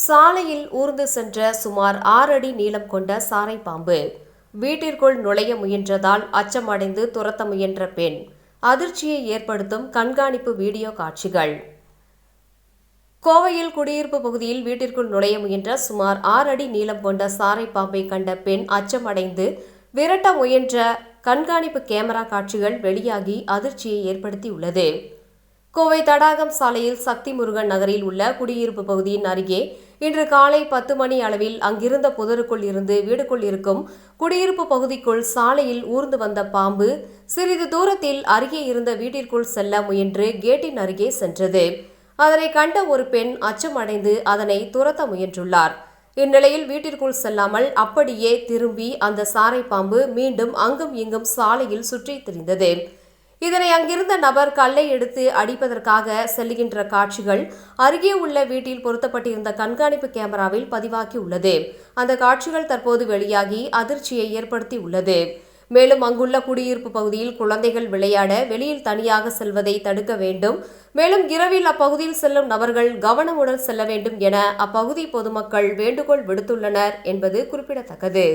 சாலையில் ஊர்ந்து சென்ற சுமார் 6 அடி நீளம் கொண்ட சாரை பாம்பு வீட்டிற்குள் நுழைய முயன்றதால் அச்சமடைந்து துரத்த முயன்ற பெண். அதிர்ச்சியை ஏற்படுத்தும் கண்காணிப்பு வீடியோ காட்சிகள். கோவையில் குடியிருப்பு பகுதியில் வீட்டிற்குள் நுழைய முயன்ற சுமார் 6 அடி நீளம் கொண்ட சாரை பாம்பை கண்ட பெண் அச்சமடைந்து விரட்ட முயன்ற கண்காணிப்பு கேமரா காட்சிகள் வெளியாகி அதிர்ச்சியை ஏற்படுத்தியுள்ளது. கோவை தடாகம் சாலையில் சக்தி முருகன் நகரில் உள்ள குடியிருப்பு பகுதியின் அருகே இன்று காலை 10 மணி அளவில் அங்கிருந்த புதருக்குள் இருந்து வீடுக்குள் இருக்கும் குடியிருப்பு பகுதிக்குள் சாலையில் ஊர்ந்து வந்த பாம்பு சிறிது தூரத்தில் அருகே இருந்த வீட்டிற்குள் செல்ல முயன்று கேட்டின் அருகே சென்றது. அதனை கண்ட ஒரு பெண் அச்சமடைந்து அதனை துரத்த முயன்றுள்ளார். இந்நிலையில் வீட்டிற்குள் செல்லாமல் அப்படியே திரும்பி அந்த சாரை பாம்பு மீண்டும் அங்கும் இங்கும் சாலையில் சுற்றித் திரிந்தது. இதனை அங்கிருந்த நபர் கல்லை எடுத்து அடிப்பதற்காக செல்லுகின்ற காட்சிகள் அருகே உள்ள வீட்டில் பொருத்தப்பட்டிருந்த கண்காணிப்பு கேமராவில் பதிவாகியுள்ளது. அந்த காட்சிகள் தற்போது வெளியாகி அதிர்ச்சியை ஏற்படுத்தி உள்ளது. மேலும் அங்குள்ள குடியிருப்பு பகுதியில் குழந்தைகள் விளையாட வெளியில் தனியாக செல்வதை தடுக்க வேண்டும். மேலும் இரவில் அப்பகுதியில் செல்லும் நபர்கள் கவனமுடன் செல்ல வேண்டும் என அப்பகுதி பொதுமக்கள் வேண்டுகோள் விடுத்துள்ளனர் என்பது குறிப்பிடத்தக்கது.